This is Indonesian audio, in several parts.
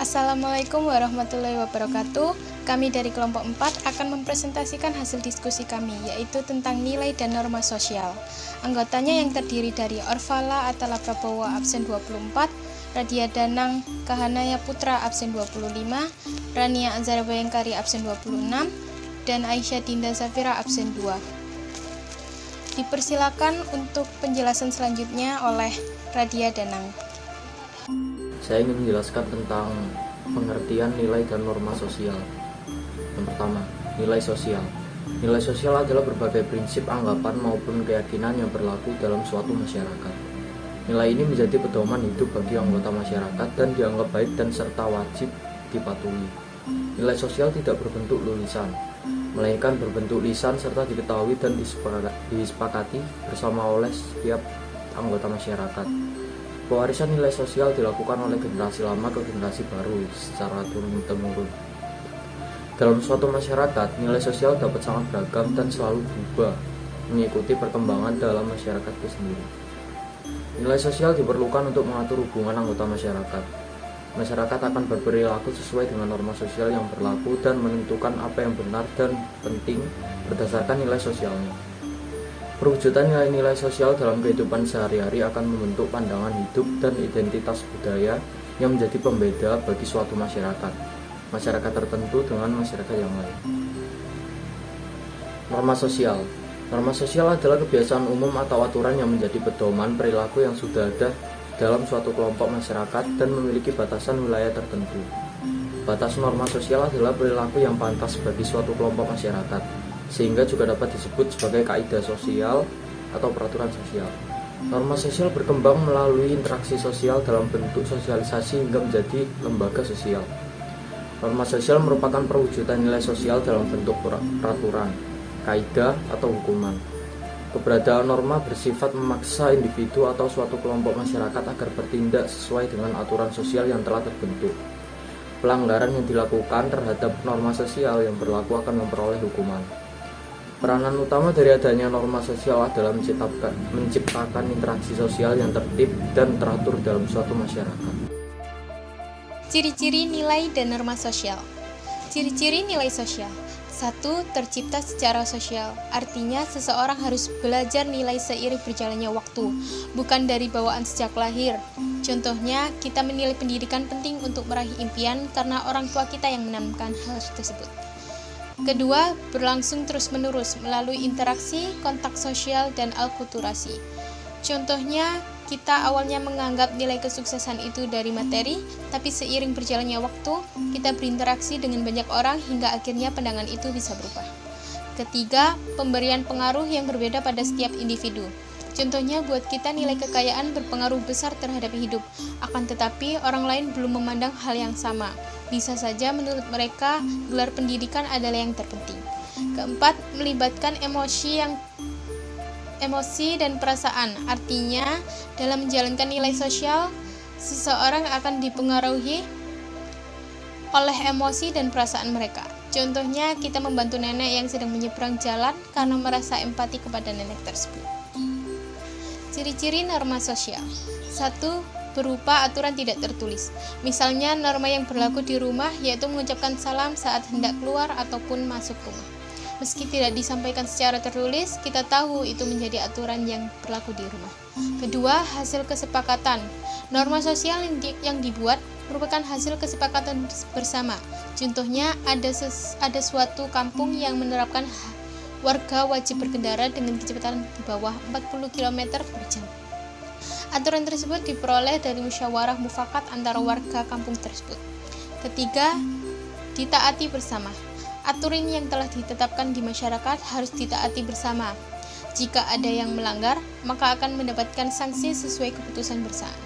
Assalamualaikum warahmatullahi wabarakatuh. Kami dari kelompok 4 akan mempresentasikan hasil diskusi kami, yaitu tentang nilai dan norma sosial. Anggotanya yang terdiri dari Orvala Atala Prabowo absen 24, Radia Danang Kahanaya Putra absen 25, Rania Azhara Bayangkari absen 26, dan Aisyah Dinda Zafira absen 2. Dipersilakan untuk penjelasan selanjutnya oleh Radia Danang. Saya ingin menjelaskan tentang pengertian nilai dan norma sosial. Yang pertama, nilai sosial. Nilai sosial adalah berbagai prinsip, anggapan maupun keyakinan yang berlaku dalam suatu masyarakat. Nilai ini menjadi pedoman hidup bagi anggota masyarakat dan dianggap baik dan serta wajib dipatuhi. Nilai sosial tidak berbentuk lulisan, melainkan berbentuk lisan serta diketahui dan disepakati bersama oleh setiap anggota masyarakat. Pewarisan nilai sosial dilakukan oleh generasi lama ke generasi baru secara turun-temurun. Dalam suatu masyarakat, nilai sosial dapat sangat beragam dan selalu berubah mengikuti perkembangan dalam masyarakat itu sendiri. Nilai sosial diperlukan untuk mengatur hubungan anggota masyarakat. Masyarakat akan berperilaku sesuai dengan norma sosial yang berlaku dan menentukan apa yang benar dan penting berdasarkan nilai sosialnya. Perwujudan nilai-nilai sosial dalam kehidupan sehari-hari akan membentuk pandangan hidup dan identitas budaya yang menjadi pembeda bagi suatu masyarakat tertentu dengan masyarakat yang lain. Norma sosial. Norma sosial adalah kebiasaan umum atau aturan yang menjadi pedoman perilaku yang sudah ada dalam suatu kelompok masyarakat dan memiliki batasan wilayah tertentu. Batas norma sosial adalah perilaku yang pantas bagi suatu kelompok masyarakat, sehingga juga dapat disebut sebagai kaidah sosial atau peraturan sosial. Norma sosial berkembang melalui interaksi sosial dalam bentuk sosialisasi hingga menjadi lembaga sosial. Norma sosial merupakan perwujudan nilai sosial dalam bentuk peraturan, kaidah, atau hukuman. Keberadaan norma bersifat memaksa individu atau suatu kelompok masyarakat agar bertindak sesuai dengan aturan sosial yang telah terbentuk. Pelanggaran yang dilakukan terhadap norma sosial yang berlaku akan memperoleh hukuman. Peranan utama dari adanya norma sosial adalah menciptakan interaksi sosial yang tertib dan teratur dalam suatu masyarakat. Ciri-ciri nilai dan norma sosial. Ciri-ciri nilai sosial. 1. Tercipta secara sosial. Artinya seseorang harus belajar nilai seiring berjalannya waktu, bukan dari bawaan sejak lahir. Contohnya, kita menilai pendidikan penting untuk meraih impian karena orang tua kita yang menanamkan hal tersebut. Kedua, berlangsung terus-menerus melalui interaksi, kontak sosial, dan alkulturasi. Contohnya, kita awalnya menganggap nilai kesuksesan itu dari materi, tapi seiring berjalannya waktu, kita berinteraksi dengan banyak orang hingga akhirnya pandangan itu bisa berubah. Ketiga, pemberian pengaruh yang berbeda pada setiap individu. Contohnya, buat kita nilai kekayaan berpengaruh besar terhadap hidup, akan tetapi orang lain belum memandang hal yang sama. Bisa saja menurut mereka, gelar pendidikan adalah yang terpenting. Keempat, melibatkan emosi dan perasaan. Artinya, dalam menjalankan nilai sosial, seseorang akan dipengaruhi oleh emosi dan perasaan mereka. Contohnya, kita membantu nenek yang sedang menyeberang jalan karena merasa empati kepada nenek tersebut. Ciri-ciri norma sosial. 1. Berupa aturan tidak tertulis. Misalnya, norma yang berlaku di rumah yaitu mengucapkan salam saat hendak keluar ataupun masuk rumah. Meski tidak disampaikan secara tertulis, kita tahu itu menjadi aturan yang berlaku di rumah. Kedua, hasil kesepakatan. Norma sosial yang dibuat merupakan hasil kesepakatan bersama. Contohnya, ada suatu kampung yang menerapkan warga wajib berkendara dengan kecepatan di bawah 40 km per jam. Aturan tersebut diperoleh dari musyawarah mufakat antara warga kampung tersebut. Ketiga, ditaati bersama. Aturan yang telah ditetapkan di masyarakat harus ditaati bersama. Jika ada yang melanggar, maka akan mendapatkan sanksi sesuai keputusan bersama.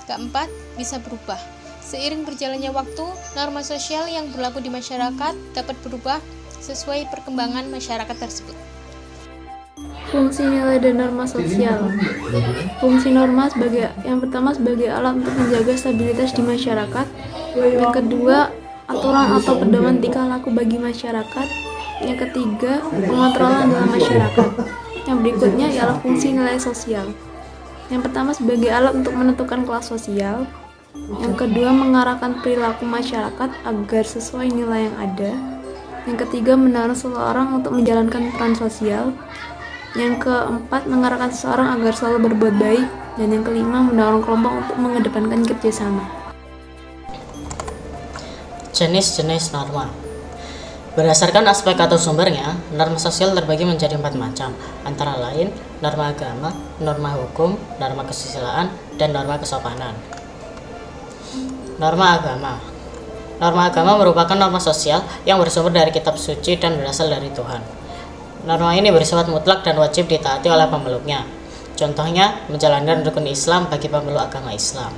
Keempat, bisa berubah. Seiring berjalannya waktu, norma sosial yang berlaku di masyarakat dapat berubah sesuai perkembangan masyarakat tersebut. Fungsi nilai dan norma sosial. Fungsi norma yang pertama sebagai alat untuk menjaga stabilitas di masyarakat. Yang kedua, aturan atau pedoman tingkah laku bagi masyarakat. Yang ketiga, pengontrolan dalam masyarakat. Yang berikutnya ialah fungsi nilai sosial. Yang pertama sebagai alat untuk menentukan kelas sosial. Yang kedua, mengarahkan perilaku masyarakat agar sesuai nilai yang ada. Yang ketiga, mendorong seseorang untuk menjalankan peran sosial. Yang keempat, mengarahkan seseorang agar selalu berbuat baik. Dan yang kelima, mendorong kelompok untuk mengedepankan kerjasama. Jenis-jenis norma. Berdasarkan aspek atau sumbernya, norma sosial terbagi menjadi 4 macam, antara lain norma agama, norma hukum, norma kesusilaan, dan norma kesopanan. Norma agama. Norma agama merupakan norma sosial yang bersumber dari kitab suci dan berasal dari Tuhan. Norma ini bersifat mutlak dan wajib ditaati oleh pemeluknya. Contohnya, menjalankan rukun Islam bagi pemeluk agama Islam.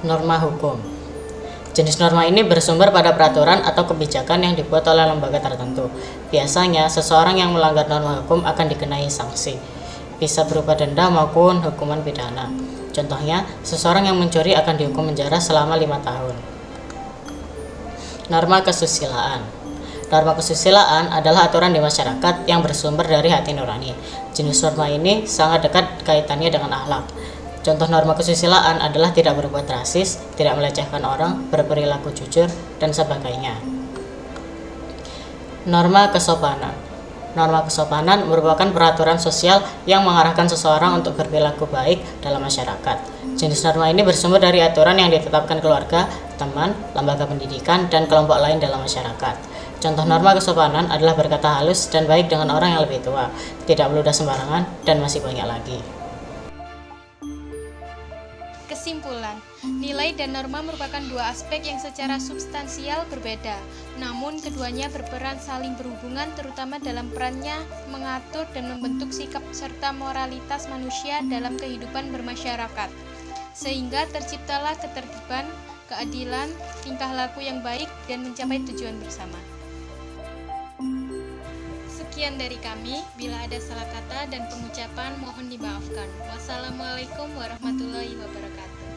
Norma hukum. Jenis norma ini bersumber pada peraturan atau kebijakan yang dibuat oleh lembaga tertentu. Biasanya, seseorang yang melanggar norma hukum akan dikenai sanksi, bisa berupa denda maupun hukuman pidana. Contohnya, seseorang yang mencuri akan dihukum penjara selama 5 tahun. Norma kesusilaan. Norma kesusilaan adalah aturan di masyarakat yang bersumber dari hati nurani. Jenis norma ini sangat dekat kaitannya dengan akhlak. Contoh norma kesusilaan adalah tidak berbuat rasis, tidak melecehkan orang, berperilaku jujur, dan sebagainya. Norma kesopanan. Norma kesopanan merupakan peraturan sosial yang mengarahkan seseorang untuk berperilaku baik dalam masyarakat. Jenis norma ini bersumber dari aturan yang ditetapkan keluarga, teman, lembaga pendidikan, dan kelompok lain dalam masyarakat. Contoh norma kesopanan adalah berkata halus dan baik dengan orang yang lebih tua, tidak meludah sembarangan, dan masih banyak lagi. Kesimpulan, nilai dan norma merupakan dua aspek yang secara substansial berbeda. Namun, keduanya berperan saling berhubungan terutama dalam perannya mengatur dan membentuk sikap serta moralitas manusia dalam kehidupan bermasyarakat. Sehingga terciptalah ketertiban, keadilan, tingkah laku yang baik, dan mencapai tujuan bersama. Sekian dari kami, bila ada salah kata dan pengucapan mohon dimaafkan. Wassalamualaikum warahmatullahi wabarakatuh.